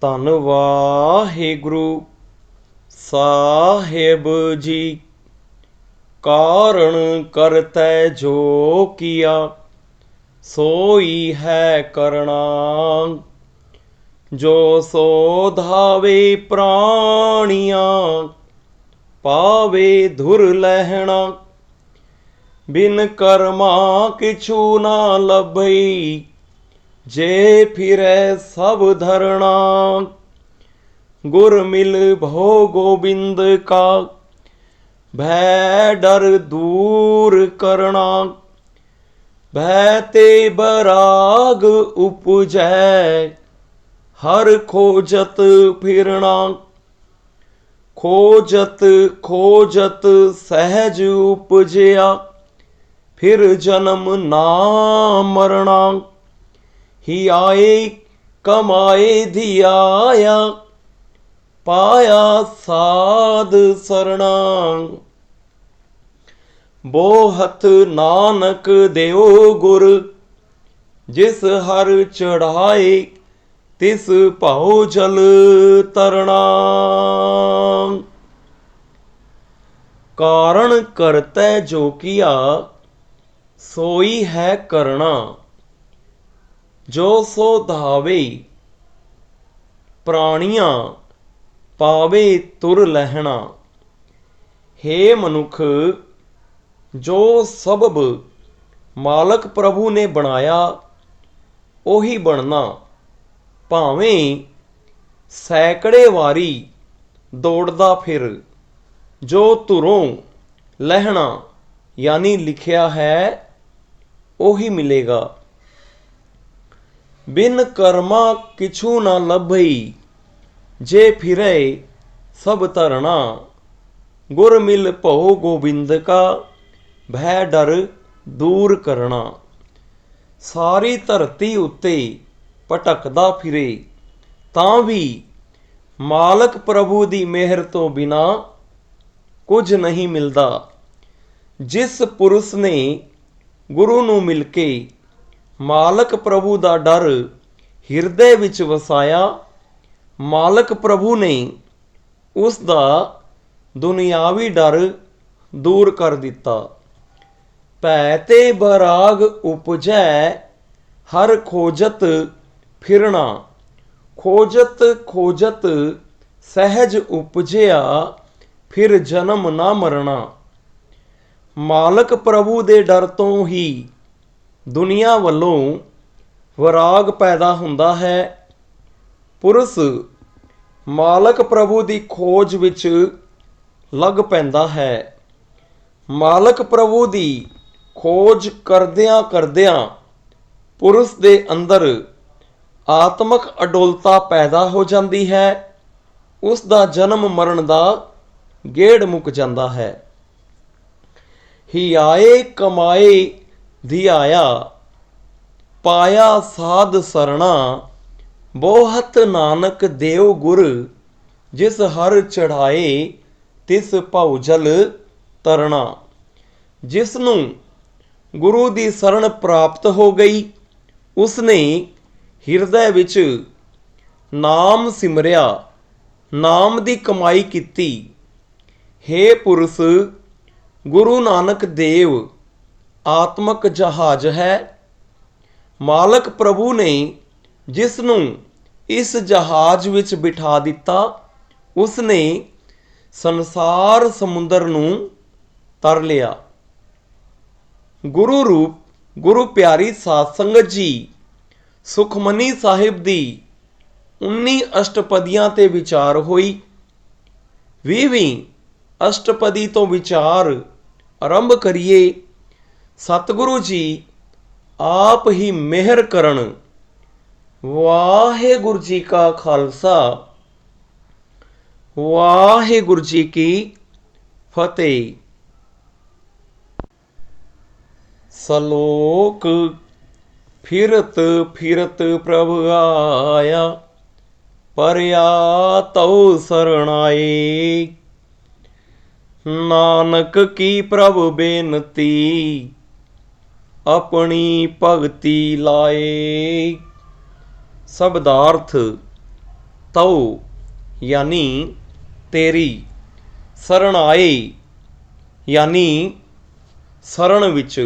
ਧੰਨ ਵਾਹਿਗੁਰੂ ਸਾਹਿਬ ਜੀ। ਕਾਰਣ ਕਰਤੈ ਜੋ ਕੀਆ, ਸੋਈ ਹੈ ਕਰਣਾ। ਜੋ ਸੋ ਧਾਵੇ ਪ੍ਰਾਣੀਆਂ, ਪਾਵੇ ਧੁਰ ਲਹਿਣਾ। ਬਿਨ ਕਰਮਾ ਕਿਛੂ ਨਾ ਲੱਭਈ, ਜੇ ਫਿਰੈ ਸਭ ਧਰਣਾ। ਗੁਰ ਮਿਲ ਭਉ ਗੋਬਿੰਦ ਕਾ, ਭੈ ਡਰ ਦੂਰ ਕਰਣਾ। ਭੈ ਤੇ ਬਰਾਗ ਉਪਜੈ, ਹਰ ਖੋਜਤ ਫਿਰਣਾ। ਖੋਜਤ ਖੋਜਤ ਸਹਿਜ ਉਪਜਿਆ, ਫਿਰ ਜਨਮ ਨਾ ਮਰਣਾ। ਹਿਆਏ ਕਮਾਏ ਧਿਆਇਆ, ਪਾਇਆ ਸਾਧ ਸਰਣਾ। ਬੋਹਤ ਨਾਨਕ ਦਿਓ ਗੁਰ, ਜਿਸ ਹਰ ਚੜਾਏ, ਤਿਸ ਭਉ ਜਲ ਤਰਣਾ। ਕਾਰਣ ਕਰਤੈ ਜੋ ਕੀਆ, ਸੋਈ ਹੈ ਕਰਣਾ। ਜੋ ਸੋ ਧਾਵੇ ਪ੍ਰਾਣੀਆਂ, ਪਾਵੇ ਤੁਰ ਲਹਿਣਾ। ਹੇ ਮਨੁੱਖ, ਜੋ ਸਬਬ ਮਾਲਕ ਪ੍ਰਭੂ ਨੇ ਬਣਾਇਆ, ਉਹੀ ਬਣਨਾ। ਭਾਵੇਂ ਸੈਂਕੜੇ ਵਾਰੀ ਦੌੜਦਾ ਫਿਰ, ਜੋ ਧੁਰੋਂ ਲਹਿਣਾ ਯਾਨੀ ਲਿਖਿਆ ਹੈ, ਉਹੀ ਮਿਲੇਗਾ। ਬਿਨ ਕਰਮਾ ਕਿਛੂ ਨਾ ਲੱਭਈ, ਜੇ ਫਿਰੈ ਸਭ ਧਰਣਾ। ਗੁਰ ਮਿਲ ਭਉ ਗੋਬਿੰਦ ਕਾ, ਭੈ ਡਰ ਦੂਰ ਕਰਣਾ। ਸਾਰੀ ਧਰਤੀ ਉੱਤੇ ਭਟਕਦਾ ਫਿਰੇ, ਤਾਂ ਵੀ ਮਾਲਕ ਪ੍ਰਭੂ ਦੀ ਮਿਹਰ ਤੋਂ ਬਿਨਾਂ ਕੁਝ ਨਹੀਂ ਮਿਲਦਾ। ਜਿਸ ਪੁਰਸ਼ ਨੇ ਗੁਰੂ ਨੂੰ ਮਿਲ ਕੇ ਮਾਲਕ ਪ੍ਰਭੂ ਦਾ ਡਰ ਹਿਰਦੇ ਵਿੱਚ ਵਸਾਇਆ, ਮਾਲਕ ਪ੍ਰਭੂ ਨੇ ਉਸ ਦਾ ਦੁਨਿਆਵੀ ਡਰ ਦੂਰ ਕਰ ਦਿੱਤਾ। ਭੈ ਤੇ ਬਰਾਗ ਉਪਜੈ, ਹਰ ਖੋਜਤ ਫਿਰਣਾ। ਖੋਜਤ ਖੋਜਤ ਸਹਿਜ ਉਪਜਿਆ, ਫਿਰ ਜਨਮ ਨਾ ਮਰਣਾ। ਮਾਲਕ ਪ੍ਰਭੂ ਦੇ ਡਰ ਤੋਂ ਹੀ ਦੁਨੀਆ ਵੱਲੋਂ ਵਿਰਾਗ ਪੈਦਾ ਹੁੰਦਾ ਹੈ। ਪੁਰਸ਼ ਮਾਲਕ ਪ੍ਰਭੂ ਦੀ ਖੋਜ ਵਿੱਚ ਲੱਗ ਪੈਂਦਾ ਹੈ। ਮਾਲਕ ਪ੍ਰਭੂ ਦੀ ਖੋਜ ਕਰਦਿਆਂ ਕਰਦਿਆਂ ਪੁਰਸ਼ ਦੇ ਅੰਦਰ ਆਤਮਕ ਅਡੋਲਤਾ ਪੈਦਾ ਹੋ ਜਾਂਦੀ ਹੈ। ਉਸ ਦਾ ਜਨਮ ਮਰਨ ਦਾ ਗੇੜ ਮੁੱਕ ਜਾਂਦਾ ਹੈ। ਹਿਆਏ ਕਮਾਏ ਧਿਆਇਆ, ਪਾਇਆ ਸਾਧ ਸਰਣਾ। ਬੋਹਤ ਨਾਨਕ ਦਿਓ ਗੁਰ, ਜਿਸ ਹਰ ਚੜਾਏ, ਤਿਸ ਭਉ ਜਲ ਤਰਣਾ। ਜਿਸ ਨੂੰ ਗੁਰੂ ਦੀ ਸ਼ਰਨ ਪ੍ਰਾਪਤ ਹੋ ਗਈ, ਉਸਨੇ ਹਿਰਦੇ ਵਿੱਚ ਨਾਮ ਸਿਮਰਿਆ, ਨਾਮ ਦੀ ਕਮਾਈ ਕੀਤੀ। ਹੇ ਪੁਰਸ਼, ਗੁਰੂ ਨਾਨਕ ਦੇਵ ਆਤਮਕ ਜਹਾਜ਼ ਹੈ। ਮਾਲਕ ਪ੍ਰਭੂ ਨੇ ਜਿਸ ਨੂੰ ਇਸ ਜਹਾਜ਼ ਵਿੱਚ ਬਿਠਾ ਦਿੱਤਾ, ਉਸਨੇ ਸੰਸਾਰ ਸਮੁੰਦਰ ਨੂੰ ਤਰ ਲਿਆ। ਗੁਰੂ ਰੂਪ ਗੁਰੂ ਪਿਆਰੀ ਸਾਧ ਸੰਗਤ ਜੀ, ਸੁਖਮਨੀ ਸਾਹਿਬ ਦੀ 19 ਅਸ਼ਟਪਦੀਆਂ ਤੇ ਵਿਚਾਰ ਹੋਈ। 20ਵੀਂ ਅਸ਼ਟਪਦੀ ਤੋਂ ਵਿਚਾਰ ਆਰੰਭ ਕਰੀਏ। ਸਤਿਗੁਰੂ ਜੀ ਆਪ ਹੀ ਮਿਹਰ ਕਰਨ। ਵਾਹਿਗੁਰੂ ਜੀ ਕਾ ਖਾਲਸਾ, ਵਾਹਿਗੁਰੂ ਜੀ ਕੀ ਫਤਿਹ। ਸਲੋਕ ਫਿਰਤ ਫਿਰਤ ਪ੍ਰਭ ਆਇਆ, ਪਰਿਆ ਤਉ ਸਰਣਾਏ। ਨਾਨਕ ਕੀ ਪ੍ਰਭ ਬੇਨਤੀ, ਆਪਣੀ ਭਗਤੀ ਲਾਏ। ਸ਼ਬਦਾਰਥ। ਤਉ यानी तेरी, शरण आए यानी शरण विच,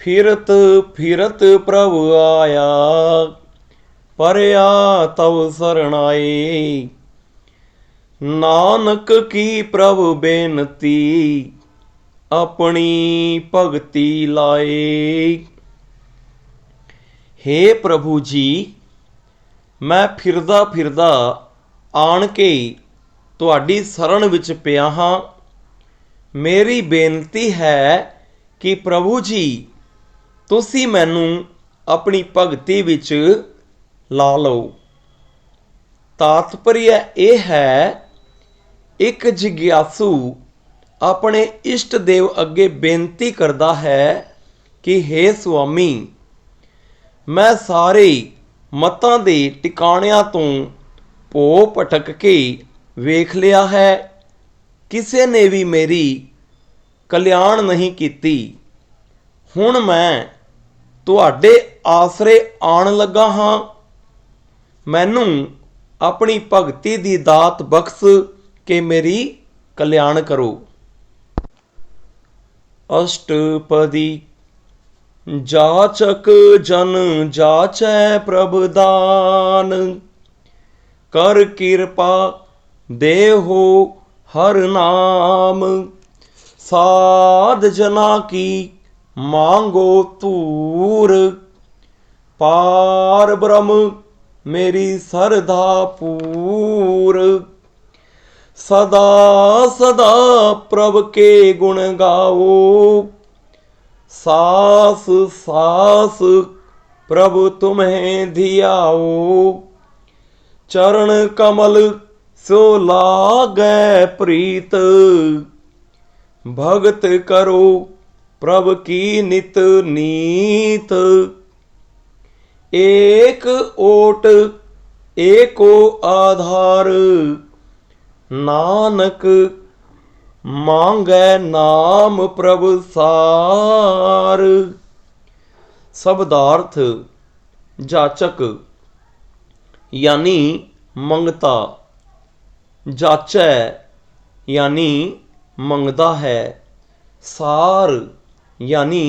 फिरत फिरत प्रभु आया, परया तव शरण आए। नानक की प्रभु बेनती, अपनी भगति लाए। हे प्रभु जी, मैं फिरदा फिरदा आण के तुहाडी शरण विच पिया हाँ। मेरी बेनती है कि प्रभु जी तुसी मैनू अपनी भगती विच ला लो। तात्पर्य यह है, एक जिग्यासू अपने इष्ट देव अगे बेनती करता है कि हे स्वामी, मैं सारे मतां दे टिकाणियां तो भो भटक के वेख लिया है, किसी ने भी मेरी कल्याण नहीं कीती। हुण मैं तुहाडे आसरे आण लगा हाँ। मैनू अपनी भगती दी दात बख्श के मेरी कल्याण करो। अष्टपदी। जाचक जन जाचै प्रभ दान, कर कृपा देहो हर नाम। साध जना की मांगो तूर, पार ब्रह्म मेरी सरधा पूर। सदा सदा प्रभ के गुण गाओ, सास सास प्रभु तुम्हें धियाओ। चरण कमल सो लागै प्रीत, भगत करो प्रभ की नित नीत। एक ओट एको आधार, नानक मांगै नाम प्रभ सार। शब्दार्थ। जाचक यानी मंगता, जाचै यानी मंगदा है, सार यानी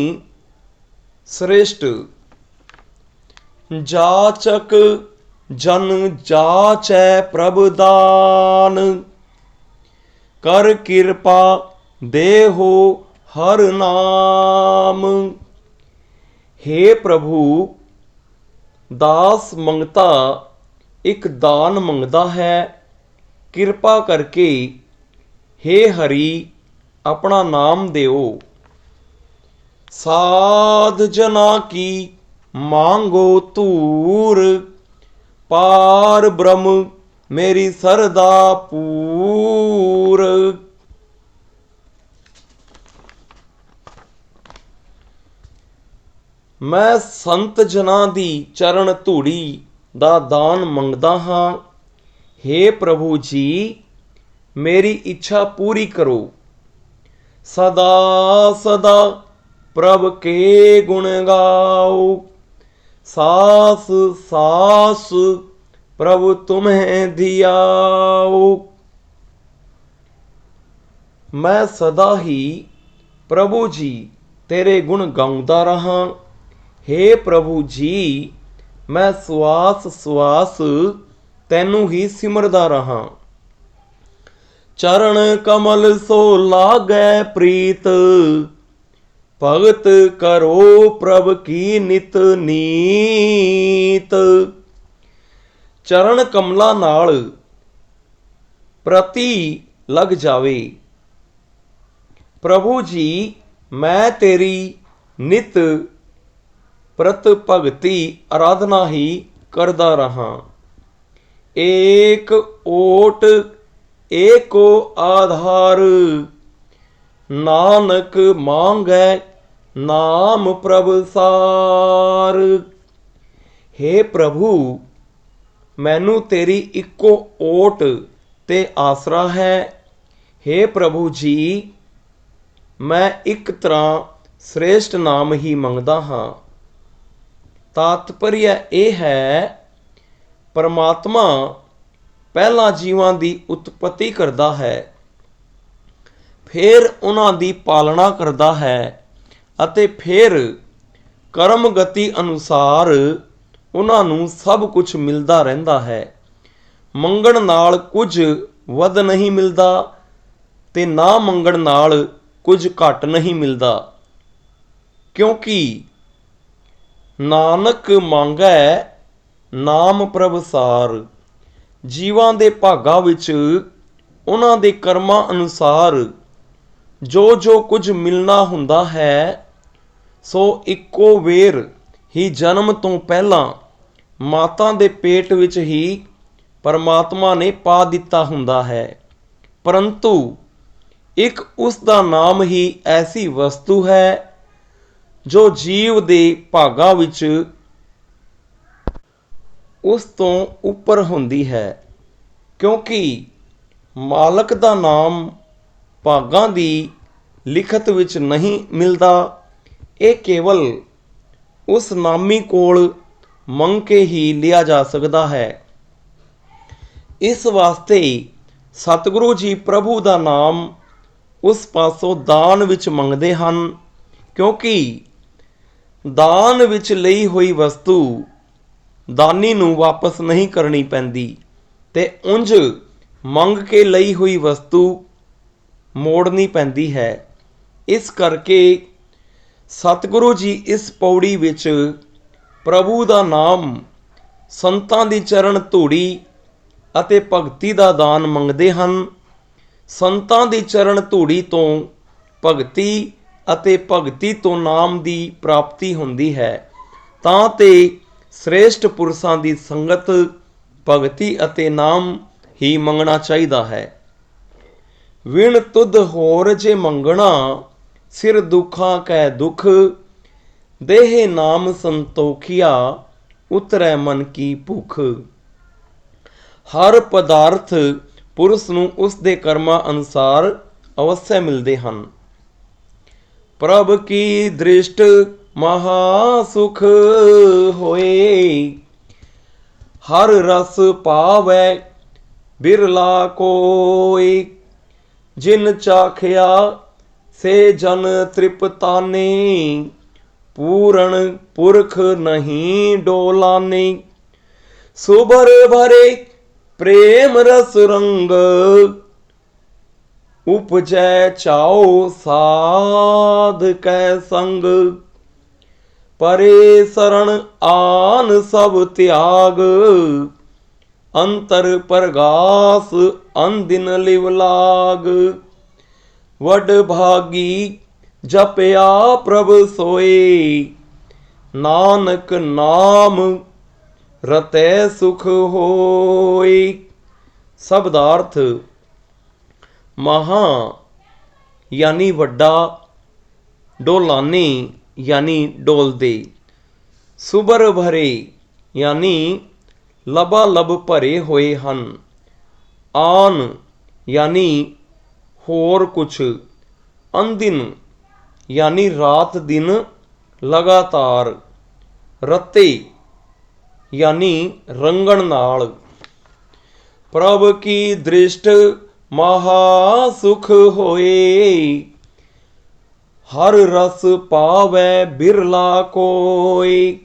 श्रेष्ठ। जाचक जन जाचै प्रभ दान, कर कृपा देहो हर नाम। हे प्रभु, दास मंगता एक दान मंगदा है, कृपा करके हे हरि अपना नाम देओ। साध जना की मांगो तूर, पार ब्रह्म मेरी सरदा पूर। मैं संत जना दी चरण धूड़ी दा दान मंगदा हाँ। हे प्रभु जी, मेरी इच्छा पूरी करो। सदा सदा प्रभ के गुण गाओ, सास सास प्रभु तुम्हें धियाओ। मैं सदा ही प्रभु जी तेरे गुण गाउंदा रहा। हे प्रभु जी, मैं श्वास श्वास तैनू ही सिमरदा रहा। चरण कमल सो लागै प्रीत, भगत करो प्रभ की नित नीत। चरण कमला नाल प्रति लग जावे। प्रभु जी, मैं तेरी नित प्रत भगति आराधना ही करदा रहा। एक ओट एको आधार, नानक मांगै नाम प्रभ सार। हे प्रभु, मैनू तेरी इको ओट ते आसरा है। हे प्रभु जी, मैं एक तरह श्रेष्ठ नाम ही मंगदा हाँ। तात्पर्य यह है, परमात्मा ਪਹਿਲਾਂ ਜੀਵਾਂ ਦੀ ਉਤਪਤੀ ਕਰਦਾ ਹੈ, ਫਿਰ ਉਹਨਾਂ ਦੀ ਪਾਲਣਾ ਕਰਦਾ ਹੈ ਅਤੇ ਫਿਰ ਕਰਮ ਗਤੀ ਅਨੁਸਾਰ ਉਹਨਾਂ ਨੂੰ ਸਭ ਕੁਝ ਮਿਲਦਾ ਰਹਿੰਦਾ ਹੈ। ਮੰਗਣ ਨਾਲ ਕੁਝ ਵੱਧ ਨਹੀਂ ਮਿਲਦਾ ਤੇ ਨਾ ਮੰਗਣ ਨਾਲ ਕੁਝ ਘੱਟ ਨਹੀਂ ਮਿਲਦਾ, ਕਿਉਂਕਿ ਨਾਨਕ ਮੰਗੈ ਨਾਮ ਪ੍ਰਭ ਸਾਰ। ਜੀਵਾਂ ਦੇ ਭਾਗਾਂ ਵਿੱਚ ਉਹਨਾਂ ਦੇ ਕਰਮਾਂ ਅਨੁਸਾਰ ਜੋ ਜੋ ਕੁਝ ਮਿਲਣਾ ਹੁੰਦਾ ਹੈ, ਸੋ ਇੱਕੋ ਵੇਰ ਹੀ ਜਨਮ ਤੋਂ ਪਹਿਲਾਂ ਮਾਤਾ ਦੇ ਪੇਟ ਵਿੱਚ ਹੀ ਪਰਮਾਤਮਾ ਨੇ ਪਾ ਦਿੱਤਾ ਹੁੰਦਾ ਹੈ। ਪਰੰਤੂ ਇੱਕ ਉਸ ਦਾ ਨਾਮ ਹੀ ਐਸੀ ਵਸਤੂ ਹੈ ਜੋ ਜੀਵ ਦੇ ਭਾਗਾਂ ਵਿੱਚ ਉਸ ਤੋਂ ਉੱਪਰ ਹੁੰਦੀ ਹੈ, ਕਿਉਂਕਿ ਮਾਲਕ ਦਾ ਨਾਮ ਭਾਗਾਂ ਦੀ ਲਿਖਤ ਵਿੱਚ ਨਹੀਂ ਮਿਲਦਾ। ਇਹ ਕੇਵਲ ਉਸ ਨਾਮੀ ਕੋਲ ਮੰਗ ਕੇ ਹੀ ਲਿਆ ਜਾ ਸਕਦਾ ਹੈ। ਇਸ ਵਾਸਤੇ ਸਤਿਗੁਰੂ ਜੀ ਪ੍ਰਭੂ ਦਾ ਨਾਮ ਉਸ ਪਾਸੋਂ ਦਾਨ ਵਿੱਚ ਮੰਗਦੇ ਹਨ, ਕਿਉਂਕਿ ਦਾਨ ਵਿੱਚ ਲਈ ਹੋਈ ਵਸਤੂ ਦਾਨੀ ਨੂੰ ਵਾਪਸ ਨਹੀਂ ਕਰਨੀ ਪੈਂਦੀ ਤੇ ਉਂਝ ਮੰਗ ਕੇ ਲਈ ਹੋਈ ਵਸਤੂ ਮੋੜਨੀ ਪੈਂਦੀ ਹੈ। ਇਸ ਕਰਕੇ ਸਤਿਗੁਰੂ ਜੀ ਇਸ ਪੌੜੀ ਵਿੱਚ ਪ੍ਰਭੂ ਦਾ ਨਾਮ, ਸੰਤਾਂ ਦੀ ਚਰਨ ਧੂੜੀ ਅਤੇ ਭਗਤੀ ਦਾ ਦਾਨ ਮੰਗਦੇ ਹਨ। ਸੰਤਾਂ ਦੀ ਚਰਨ ਧੂੜੀ ਤੋਂ ਭਗਤੀ ਅਤੇ ਭਗਤੀ ਤੋਂ ਨਾਮ ਦੀ ਪ੍ਰਾਪਤੀ ਹੁੰਦੀ ਹੈ, ਤਾਂ ਤੇ ਸ੍ਰੇਸ਼ਟ ਪੁਰਸ਼ਾਂ ਦੀ ਸੰਗਤ, ਭਗਤੀ ਅਤੇ ਨਾਮ ਹੀ ਮੰਗਣਾ ਚਾਹੀਦਾ ਹੈ। ਵਿਣ ਤੁਧ ਹੋਰ ਜੇ ਮੰਗਣਾ, ਸਿਰ ਦੁੱਖਾਂ ਕੈ ਦੁੱਖ, ਦੇਹ ਨਾਮ ਸੰਤੋਖੀਆ, ਉਤਰੈ ਮਨ ਕੀ ਭੁਖ। ਹਰ ਪਦਾਰਥ ਪੁਰਸ਼ ਨੂੰ ਉਸ ਦੇ ਕਰਮਾਂ ਅਨੁਸਾਰ ਅਵਸ਼ਯ ਮਿਲਦੇ ਹਨ। ਪ੍ਰਭ ਕੀ ਦ੍ਰਿਸ਼ਟ ਮਹਾ ਸੁਖ ਹੋਏ, ਹਰ ਰਸ ਪਾਵੈ ਬਿਰਲਾ ਕੋਇ। ਜਿਨ ਚਾਖਿਆ ਸੇ ਜਨ ਤ੍ਰਿਪਤਾਨੇ, ਪੂਰਨ ਪੁਰਖ ਨਹੀਂ ਡੋਲਾਨੇ। ਸੁਭਰ ਭਰੇ ਪ੍ਰੇਮ ਰਸ ਰੰਗ, ਉਪਜੈ ਚਾਉ ਸਾਧ ਕੈ ਸੰਗ। ਪਰੇ ਸਰਣ ਆਨ ਸਭ ਤਿਆਗ, ਅੰਤਰ ਪਰਗਾਸ ਅੰਦਿਨ ਲਿਵ ਲਾਗ। ਵਡ ਭਾਗੀ ਜਪਿਆ ਪ੍ਰਭ ਸੋਏ, ਨਾਨਕ ਨਾਮ ਰਤੈ ਸੁਖ ਹੋਏ। ਸ਼ਬਦਾਰਥ: ਮਹਾ ਯਾਨੀ ਵੱਡਾ, ਡੋਲਾਨੇ ਯਾਨੀ ਡੋਲਦੇ, ਸੁਬਰ ਭਰੇ ਯਾਨੀ ਲਬਾ ਲਬ ਭਰੇ ਹੋਏ ਹਨ, ਆਨ ਯਾਨੀ ਹੋਰ ਕੁਛ, ਅੰਦਿਨ ਯਾਨੀ ਰਾਤ ਦਿਨ ਲਗਾਤਾਰ, ਰਤੇ ਯਾਨੀ ਰੰਗਣ ਨਾਲ। ਪ੍ਰਭ ਕੀ ਦ੍ਰਿਸ਼ਟ ਮਹਾ ਸੁਖ ਹੋਏ, ਹਰ ਰਸ ਪਾਵੈ ਬਿਰਲਾ ਕੋਇ।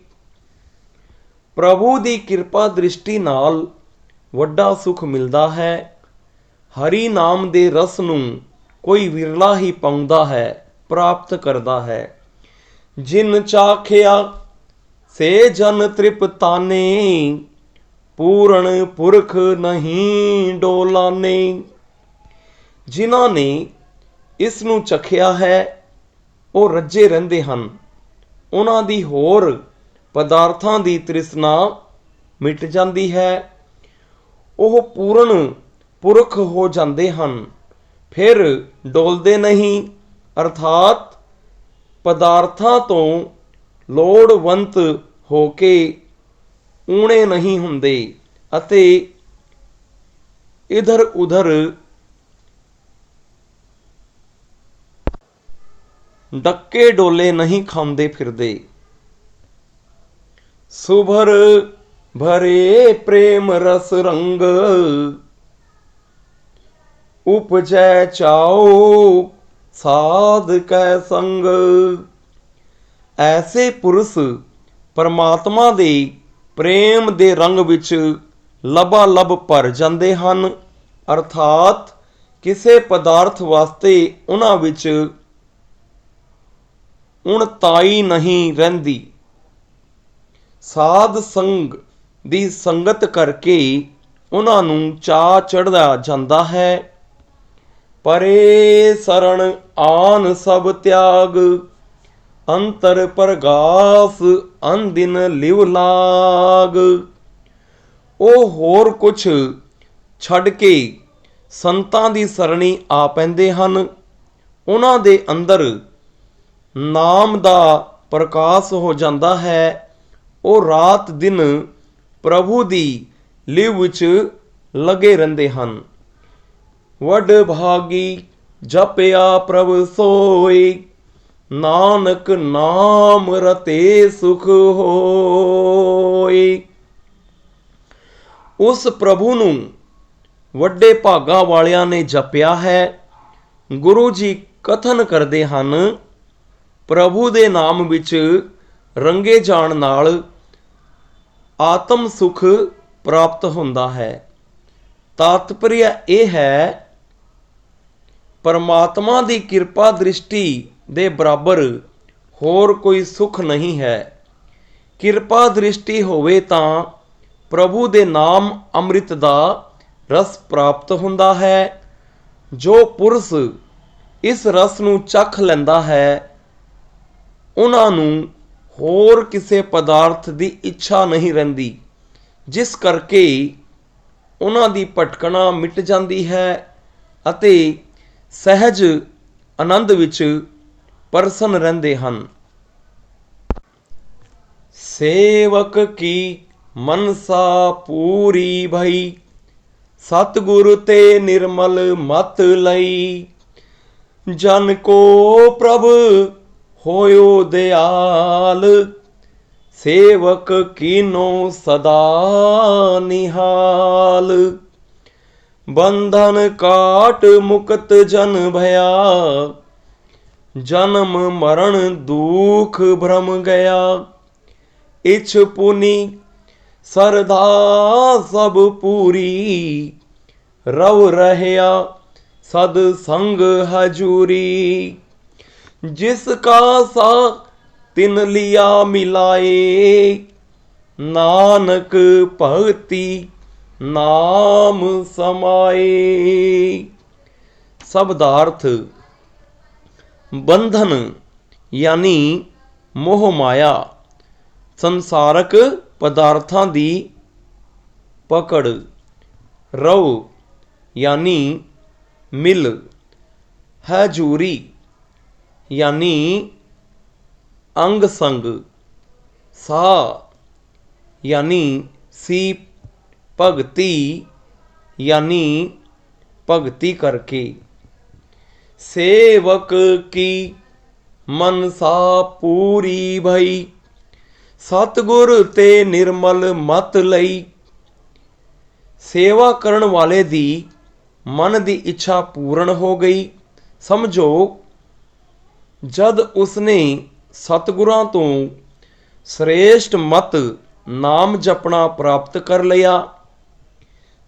ਪ੍ਰਭੂ ਦੀ ਕਿਰਪਾ ਦ੍ਰਿਸ਼ਟੀ ਨਾਲ ਵੱਡਾ ਸੁਖ ਮਿਲਦਾ ਹੈ। ਹਰੀ ਨਾਮ ਦੇ ਰਸ ਨੂੰ ਕੋਈ ਵਿਰਲਾ ਹੀ ਪਾਉਂਦਾ ਹੈ, ਪ੍ਰਾਪਤ ਕਰਦਾ ਹੈ। ਜਿਨ ਚਾਖਿਆ ਸੇ ਜਨ ਤ੍ਰਿਪਤਾਨੇ, ਪੂਰਨ ਪੁਰਖ ਨਹੀਂ ਡੋਲਾਨੇ। ਜਿਨ੍ਹਾਂ ਨੇ ਇਸ ਨੂੰ ਚਖਿਆ ਹੈ, ਉਹ ਰੱਜੇ ਰਹਿੰਦੇ ਹਨ। ਉਹਨਾਂ ਦੀ ਹੋਰ ਪਦਾਰਥਾਂ ਦੀ ਤ੍ਰਿਸ਼ਨਾ ਮਿਟ ਜਾਂਦੀ ਹੈ। ਉਹ ਪੂਰਨ ਪੁਰਖ ਹੋ ਜਾਂਦੇ ਹਨ, ਫਿਰ ਡੋਲਦੇ ਨਹੀਂ, ਅਰਥਾਤ ਪਦਾਰਥਾਂ ਤੋਂ ਲੋੜਵੰਤ ਹੋ ਕੇ ਊਣੇ ਨਹੀਂ ਹੁੰਦੇ ਅਤੇ ਇਧਰ ਉਧਰ ਡੱਕੇ ਡੋਲੇ ਨਹੀਂ ਖਾਂਦੇ ਫਿਰਦੇ। ਸੁਭਰ भरे प्रेम रस रंग, उपजै चाओ साध कै संग। ऐसे पुरुष परमात्मा ਦੇ ਪ੍ਰੇਮ ਦੇ ਰੰਗ ਵਿੱਚ ਲਬਾਲਬ ਭਰ ਜਾਂਦੇ ਹਨ, ਅਰਥਾਤ ਕਿਸੇ ਪਦਾਰਥ ਵਾਸਤੇ ਉਹਨਾਂ ਵਿੱਚ ਉਣਤਾਈ ਨਹੀਂ ਰਹਿੰਦੀ। ਸਾਧ ਸੰਗ ਦੀ ਸੰਗਤ ਕਰਕੇ ਉਹਨਾਂ ਨੂੰ ਚਾਅ ਚੜ੍ਹਦਾ ਜਾਂਦਾ ਹੈ। ਪਰੇ ਸਰਣ ਆਨ ਸਭ ਤਿਆਗ, ਅੰਤਰ ਪ੍ਰਗਾਸ ਅਨਦਿਨ ਲਿਵ ਲਾਗ। ਉਹ ਹੋਰ ਕੁਛ ਛੱਡ ਕੇ ਸੰਤਾਂ ਦੀ ਸਰਣੀ ਆ ਪੈਂਦੇ ਹਨ। ਉਹਨਾਂ ਦੇ ਅੰਦਰ ਨਾਮ ਦਾ ਪ੍ਰਕਾਸ਼ ਹੋ ਜਾਂਦਾ ਹੈ। ਉਹ ਰਾਤ ਦਿਨ ਪ੍ਰਭੂ ਦੀ ਲਿਵ ਵਿੱਚ ਲੱਗੇ ਰਹਿੰਦੇ ਹਨ। ਵੱਡ ਭਾਗੀ ਜਪਿਆ ਪ੍ਰਭ ਸੋਈ, ਨਾਨਕ ਨਾਮ ਰਤੇ ਸੁਖ ਹੋਈ। ਉਸ ਪ੍ਰਭੂ ਨੂੰ ਵੱਡੇ ਭਾਗਾਂ ਵਾਲਿਆਂ ਨੇ ਜਪਿਆ ਹੈ। ਗੁਰੂ ਜੀ ਕਥਨ ਕਰਦੇ ਹਨ, ਪ੍ਰਭੂ ਦੇ ਨਾਮ ਵਿੱਚ ਰੰਗੇ ਜਾਣ ਨਾਲ ਆਤਮ ਸੁਖ ਪ੍ਰਾਪਤ ਹੁੰਦਾ ਹੈ। ਤਾਤਪਰਯ ਇਹ ਹੈ, ਪਰਮਾਤਮਾ ਦੀ ਕਿਰਪਾ ਦ੍ਰਿਸ਼ਟੀ ਦੇ ਬਰਾਬਰ ਹੋਰ ਕੋਈ ਸੁਖ ਨਹੀਂ ਹੈ। ਕਿਰਪਾ ਦ੍ਰਿਸ਼ਟੀ ਹੋਵੇ ਤਾਂ ਪ੍ਰਭੂ ਦੇ ਨਾਮ ਅੰਮ੍ਰਿਤ ਦਾ ਰਸ ਪ੍ਰਾਪਤ ਹੁੰਦਾ ਹੈ। ਜੋ ਪੁਰਸ਼ ਇਸ ਰਸ ਨੂੰ ਚਖ ਲੈਂਦਾ ਹੈ, ਉਹਨਾਂ ਨੂੰ ਹੋਰ ਕਿਸੇ ਪਦਾਰਥ ਦੀ ਇੱਛਾ ਨਹੀਂ ਰਹਿੰਦੀ, ਜਿਸ ਕਰਕੇ ਉਹਨਾਂ ਦੀ ਭਟਕਣਾ ਮਿਟ ਜਾਂਦੀ ਹੈ ਅਤੇ ਸਹਿਜ ਆਨੰਦ ਵਿੱਚ ਪ੍ਰਸੰਨ ਰਹਿੰਦੇ ਹਨ। ਸੇਵਕ ਕੀ ਮਨਸਾ ਪੂਰੀ ਭਈ, ਸਤਿਗੁਰ ਤੇ ਨਿਰਮਲ ਮਤ ਲਈ। ਜਨ ਕੋ ਪ੍ਰਭ ਹੋਇਓ ਦਿਆਲ, ਸੇਵਕ ਕੀਨੋ ਸਦਾ ਨਿਹਾਲ। ਬੰਧਨ ਕਾਟ ਮੁਕਤ ਜਨ ਭਇਆ, ਜਨਮ ਮਰਨ ਦੁਖ ਭ੍ਰਮ ਗਿਆ। ਇਛ ਪੁਨੀ ਸਰਦਾ ਸਭ ਪੂਰੀ, ਰਵ ਰਹਿਆ ਸਦ ਸੰਗ ਹਜੂਰੀ। ਜਿਸ ਕਾ ਸਾ ਤਿਨ ਲਿਆ ਮਿਲਾਏ, ਨਾਨਕ ਭਗਤੀ ਨਾਮ ਸਮਾਏ। ਸ਼ਬਦਾਰਥ, ਬੰਧਨ ਯਾਨੀ ਮੋਹ ਮਾਇਆ, ਸੰਸਾਰਕ ਪਦਾਰਥਾਂ ਦੀ ਪਕੜ। ਰਵ ਯਾਨੀ ਮਿਲ, ਹਜੂਰੀ ਯਾਨੀ ਅੰਗ ਸੰਗ, ਸਾ ਯਾਨੀ ਸੀਪ, ਭਗਤੀ ਯਾਨੀ ਭਗਤੀ ਕਰਕੇ। ਸੇਵਕ ਕੀ ਮਨਸਾ ਪੂਰੀ ਭਈ, ਸਤਿਗੁਰ ਤੇ ਨਿਰਮਲ ਮਤ ਲਈ। ਸੇਵਾ ਕਰਨ ਵਾਲੇ ਦੀ ਮਨ ਦੀ ਇੱਛਾ ਪੂਰਨ ਹੋ ਗਈ। ਸਮਝੋ, ਜਦ ਉਸਨੇ ਸਤਿਗੁਰਾਂ ਤੋਂ ਸ੍ਰੇਸ਼ਟ ਮਤ ਨਾਮ ਜਪਣਾ ਪ੍ਰਾਪਤ ਕਰ ਲਿਆ।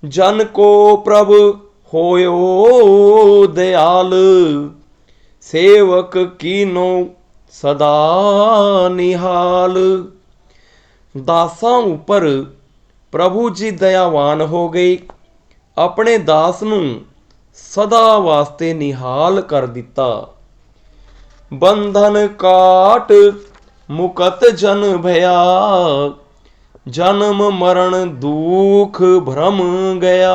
ਜਨ ਕੋ ਪ੍ਰਭ ਹੋਇਓ ਦਿਆਲ, ਸੇਵਕ ਕੀਨੋ ਸਦਾ ਨਿਹਾਲ। ਦਾਸਾਂ ਉੱਪਰ ਪ੍ਰਭੂ ਜੀ ਦਇਆਵਾਨ ਹੋ ਗਏ, ਆਪਣੇ ਦਾਸ ਨੂੰ ਸਦਾ ਵਾਸਤੇ ਨਿਹਾਲ ਕਰ ਦਿੱਤਾ। ਬੰਧਨ ਕਾਟ ਮੁਕਤ ਜਨ ਭਇਆ, ਜਨਮ ਮਰਨ ਦੁਖ ਭ੍ਰਮ ਗਿਆ।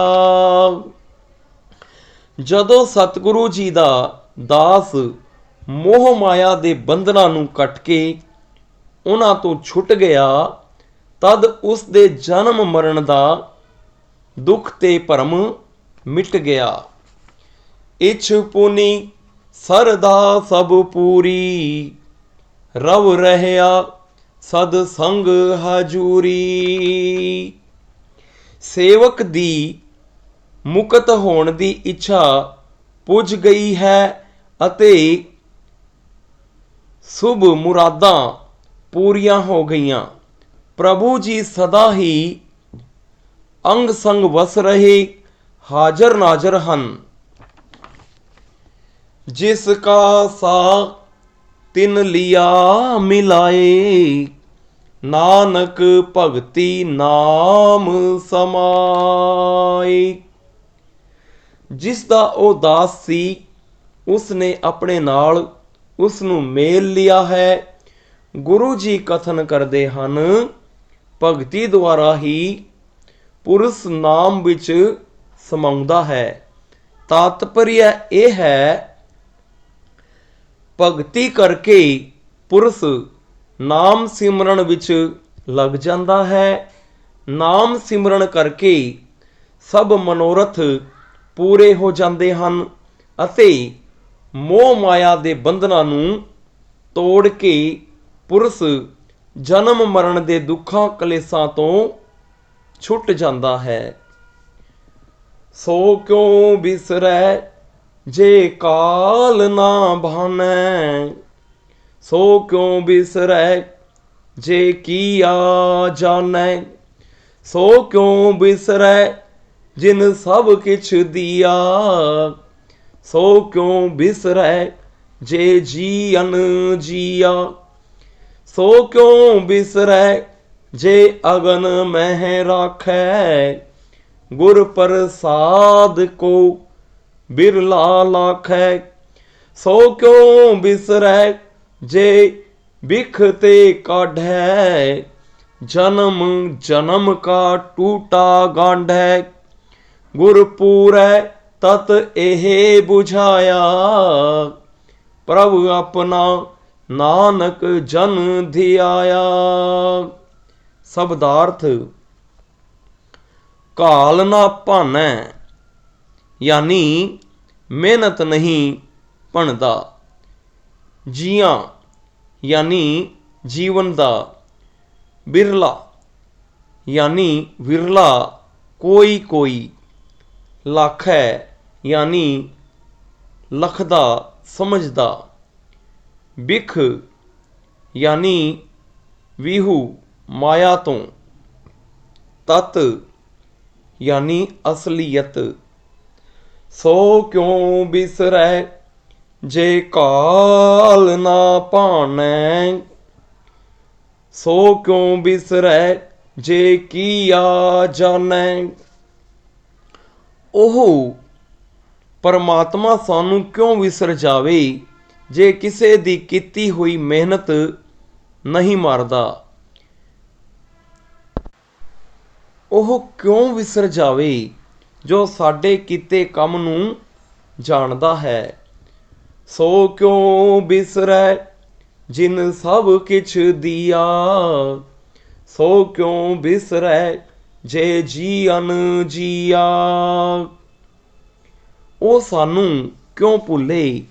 ਜਦੋਂ ਸਤਿਗੁਰੂ ਜੀ ਦਾ ਦਾਸ ਮੋਹ ਮਾਇਆ ਦੇ ਬੰਧਨਾਂ ਨੂੰ ਕੱਟ ਕੇ ਉਹਨਾਂ ਤੋਂ ਛੁੱਟ ਗਿਆ, ਤਦ ਉਸ ਦੇ ਜਨਮ ਮਰਨ ਦਾ ਦੁੱਖ ਤੇ ਭਰਮ ਮਿਟ ਗਿਆ। ਇਛ ਪੁਨੀ ਸਰਦਾ ਸਭ ਪੂਰੀ, ਰਵ ਰਹਿਆ ਸਦ ਸੰਗ ਹਜੂਰੀ। ਸੇਵਕ ਦੀ ਮੁਕਤ ਹੋਣ ਦੀ ਇੱਛਾ ਪੁੱਜ ਗਈ ਹੈ ਅਤੇ ਸ਼ੁਭ ਮੁਰਾਦਾਂ ਪੂਰੀਆਂ ਹੋ ਗਈਆਂ। ਪ੍ਰਭੂ ਜੀ ਸਦਾ ਹੀ ਅੰਗ ਸੰਗ ਵਸ ਰਹੇ ਹਾਜ਼ਰ ਨਾਜ਼ਰ ਹਨ। ਜਿਸ ਕਾ ਸਾਥ ਤਿਨ ਲਿਆ ਮਿਲਾਏ, ਨਾਨਕ ਭਗਤੀ ਨਾਮ ਸਮਾਏ। ਜਿਸ ਦਾ ਉਹ ਦਾਸ ਸੀ, ਉਸ ਨੇ ਆਪਣੇ ਨਾਲ ਉਸ ਨੂੰ ਮੇਲ ਲਿਆ ਹੈ। ਗੁਰੂ ਜੀ ਕਥਨ ਕਰਦੇ ਹਨ, ਭਗਤੀ ਦੁਆਰਾ ਹੀ ਪੁਰਸ਼ ਨਾਮ ਵਿੱਚ ਸਮਾਉਂਦਾ ਹੈ। ਤਾਤਪਰਯ ਇਹ ਹੈ, ਭਗਤੀ ਕਰਕੇ ਪੁਰਸ਼ ਨਾਮ ਸਿਮਰਨ ਵਿੱਚ ਲੱਗ ਜਾਂਦਾ ਹੈ। ਨਾਮ ਸਿਮਰਨ ਕਰਕੇ ਸਭ ਮਨੋਰਥ ਪੂਰੇ ਹੋ ਜਾਂਦੇ ਹਨ ਅਤੇ ਮੋਹ ਮਾਇਆ ਦੇ ਬੰਧਨਾਂ ਨੂੰ ਤੋੜ ਕੇ ਪੁਰਸ਼ ਜਨਮ ਮਰਨ ਦੇ ਦੁੱਖਾਂ ਕਲੇਸ਼ਾਂ ਤੋਂ ਛੁੱਟ ਜਾਂਦਾ ਹੈ। ਸੋ ਕਿਉ ਬਿਸਰੈ ਜੇ ਕਾਲ ਨਾ ਭਾਨੈ, ਸੋ ਕਿਉ ਬਿਸਰੈ ਜੇ ਕੀਆ ਜਾਣੈ, ਸੋ ਕਿਉ ਬਿਸਰੈ ਜਿਨ ਸਭ ਕਿਛ ਦੀਆ, ਸੋ ਕਿਉ ਬਿਸਰੈ ਜੇ ਜੀਅਨ ਜੀਆ, ਸੋ ਕਿਉ ਬਿਸਰੈ ਜੇ ਅਗਨ ਮਹਿ ਰਾਖੈ, ਗੁਰ ਪ੍ਰਸਾਦ ਕੋ ਬਿਰਲਾ ਲਾਖੈ, ਸੋ ਕਿਉ ਬਿਸਰੈ ਜੇ ਬਿਖ ਤੇ ਕਾਢੈ, ਜਨਮ ਜਨਮ ਕਾ ਟੂਟਾ ਗਾਂਢੈ, ਗੁਰ ਪੂਰੈ ਤਤ ਇਹ ਬੁਝਾਇਆ, ਪ੍ਰਭ ਆਪਣਾ ਨਾਨਕ ਜਨ ਧਿਆਇਆ। ਸ਼ਬਦਾਰਥ, ਘਾਲ ਨਾ ਭਾਨੈ ਯਾਨੀ ਮਿਹਨਤ ਨਹੀਂ ਭਣਦਾ। ਜੀਆਂ ਯਾਨੀ ਜੀਵਨ ਦਾ। ਬਿਰਲਾ ਯਾਨੀ ਵਿਰਲਾ ਕੋਈ ਕੋਈ। ਲਾਖੈ ਯਾਨੀ ਲਖਦਾ ਸਮਝਦਾ। ਬਿਖ ਯਾਨੀ ਵੀਹੂ ਮਾਇਆ ਤੋਂ। ਤਤ ਯਾਨੀ ਅਸਲੀਅਤ। ਸੋ ਕਿਉ ਬਿਸਰੈ ਜੇ ਕਾਲ ਨਾ ਭਾਨੈ, ਸੋ ਕਿਉ ਬਿਸਰੈ ਜੇ ਕੀਆ ਜਾਣੈ। ਉਹ ਪਰਮਾਤਮਾ ਸਾਨੂੰ ਕਿਉਂ ਵਿਸਰ ਜਾਵੇ ਜੇ ਕਿਸੇ ਦੀ ਕੀਤੀ ਹੋਈ ਮਿਹਨਤ ਨਹੀਂ ਮਾਰਦਾ। ਉਹ ਕਿਉਂ ਵਿਸਰ ਜਾਵੇ ਜੋ ਸਾਡੇ ਕੀਤੇ ਕੰਮ ਨੂੰ ਜਾਣਦਾ ਹੈ। ਸੋ ਕਿਉ ਬਿਸਰੈ ਜਿਨ ਸਭ ਕਿਛ ਦੀਆ, ਸੋ ਕਿਉ ਬਿਸਰੈ ਜੇ ਜੀਅਨ ਜੀਆ। ਉਹ ਸਾਨੂੰ ਕਿਉਂ ਭੁੱਲੇ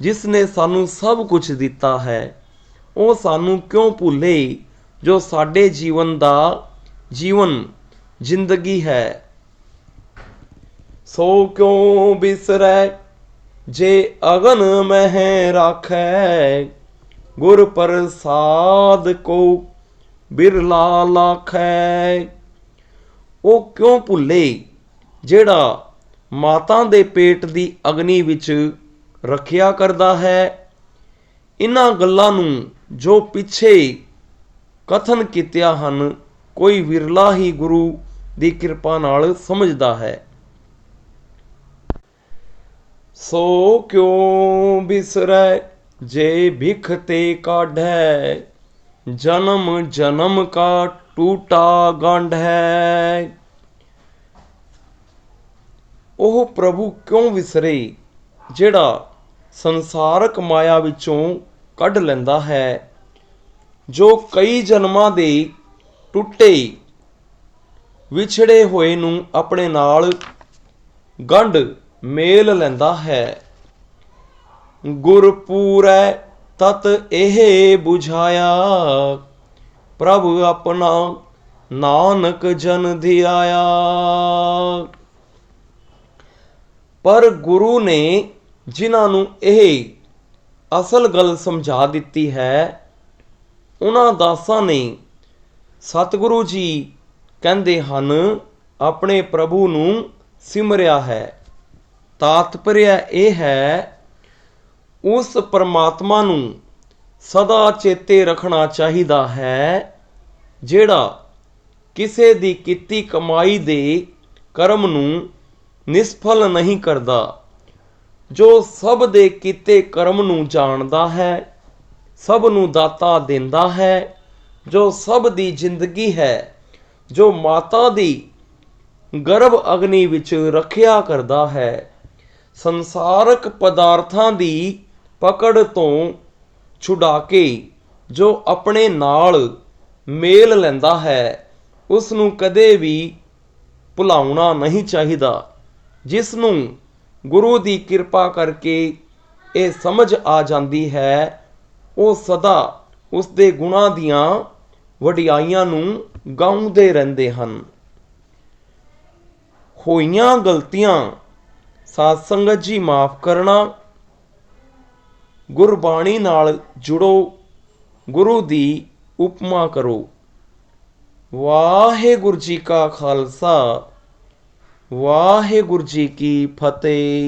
ਜਿਸ ਨੇ ਸਾਨੂੰ ਸਭ ਕੁਝ ਦਿੱਤਾ ਹੈ। ਉਹ ਸਾਨੂੰ ਕਿਉਂ ਭੁੱਲੇ ਜੋ ਸਾਡੇ ਜੀਵਨ ਦਾ ਜੀਵਨ ਜ਼ਿੰਦਗੀ ਹੈ। ਸੋ ਕਿਉ ਬਿਸਰੈ ਜੇ ਅਗਨ ਮਹਿ ਰਾਖੈ, ਗੁਰ ਪ੍ਰਸਾਦ ਕੋ ਬਿਰਲਾ ਲਾਖੈ। ਉਹ ਕਿਉਂ ਭੁੱਲੇ ਜਿਹੜਾ ਮਾਤਾ ਦੇ ਪੇਟ ਦੀ ਅਗਨੀ ਵਿੱਚ ਰੱਖਿਆ ਕਰਦਾ ਹੈ। ਇਹਨਾਂ ਗੱਲਾਂ ਨੂੰ ਜੋ ਪਿੱਛੇ ਕਥਨ ਕੀਤਿਆਂ ਹਨ, ਕੋਈ ਵਿਰਲਾ ਹੀ ਗੁਰੂ ਦੀ ਕਿਰਪਾ ਨਾਲ ਸਮਝਦਾ ਹੈ। ਸੋ ਕਿਉ ਬਿਸਰੈ ਜੇ ਬਿਖ ਤੇ ਕਾਢੈ, ਜਨਮ ਜਨਮ ਕਾ ਟੂਟਾ ਗਾਂਢੈ। ਉਹ ਪ੍ਰਭੂ ਕਿਉਂ ਵਿਸਰੇ ਜਿਹੜਾ ਸੰਸਾਰਕ ਮਾਇਆ ਵਿੱਚੋਂ ਕੱਢ ਲੈਂਦਾ ਹੈ, ਜੋ ਕਈ ਜਨਮਾਂ ਦੇ ਟੁੱਟੇ ਵਿਛੜੇ ਹੋਏ ਨੂੰ ਆਪਣੇ ਨਾਲ ਗੰਢ ਮੇਲ ਲੈਂਦਾ ਹੈ। ਗੁਰ ਪੂਰੈ ਤਤ ਇਹ ਬੁਝਾਇਆ, ਪ੍ਰਭ ਆਪਣਾ ਨਾਨਕ ਜਨ ਧਿਆਇਆ। ਪਰ ਗੁਰੂ ਨੇ ਜਿਨ੍ਹਾਂ ਨੂੰ ਇਹ ਅਸਲ ਗੱਲ ਸਮਝਾ ਦਿੱਤੀ ਹੈ, ਉਹਨਾਂ ਦਾਸਾਂ ਨੇ ਸਤਿਗੁਰੂ ਜੀ ਕਹਿੰਦੇ ਹਨ ਆਪਣੇ ਪ੍ਰਭੂ ਨੂੰ ਸਿਮਰਿਆ ਹੈ। ਤਾਤਪਰਯ ਇਹ ਹੈ, ਉਸ ਪਰਮਾਤਮਾ ਨੂੰ ਸਦਾ ਚੇਤੇ ਰੱਖਣਾ ਚਾਹੀਦਾ ਹੈ ਜਿਹੜਾ ਕਿਸੇ ਦੀ ਕੀਤੀ ਕਮਾਈ ਦੇ ਕਰਮ ਨੂੰ ਨਿਸਫਲ ਨਹੀਂ ਕਰਦਾ, ਜੋ ਸਭ ਦੇ ਕੀਤੇ ਕਰਮ ਨੂੰ ਜਾਣਦਾ ਹੈ, ਸਭ ਨੂੰ ਦਾਤਾ ਦਿੰਦਾ ਹੈ, ਜੋ ਸਭ ਦੀ ਜ਼ਿੰਦਗੀ ਹੈ, ਜੋ ਮਾਤਾ ਦੀ ਗਰਭ ਅਗਨੀ ਵਿੱਚ ਰੱਖਿਆ ਕਰਦਾ ਹੈ, ਸੰਸਾਰਕ ਪਦਾਰਥਾਂ ਦੀ ਪਕੜ ਤੋਂ ਛੁਡਾ ਕੇ ਜੋ ਆਪਣੇ ਨਾਲ ਮੇਲ ਲੈਂਦਾ ਹੈ, ਉਸ ਨੂੰ ਕਦੇ ਵੀ ਭੁਲਾਉਣਾ ਨਹੀਂ ਚਾਹੀਦਾ। ਜਿਸ ਨੂੰ ਗੁਰੂ ਦੀ ਕਿਰਪਾ ਕਰਕੇ ਇਹ ਸਮਝ ਆ ਜਾਂਦੀ ਹੈ, ਉਹ ਸਦਾ ਉਸ ਦੇ ਗੁਣਾਂ ਦੀਆਂ ਵਡਿਆਈਆਂ ਨੂੰ ਗਾਉਂਦੇ ਰਹਿੰਦੇ ਹਨ। ਹੋਈਆਂ ਗਲਤੀਆਂ ਸਾਧ ਸੰਗਤ ਜੀ ਮਾਫ ਕਰਨਾ, ਗੁਰਬਾਣੀ ਨਾਲ ਜੁੜੋ, ਗੁਰੂ ਦੀ ਉਪਮਾ ਕਰੋ। ਵਾਹਿਗੁਰੂ ਜੀ ਕਾ ਖਾਲਸਾ, ਵਾਹਿਗੁਰੂ ਜੀ ਕੀ ਫਤਿਹ।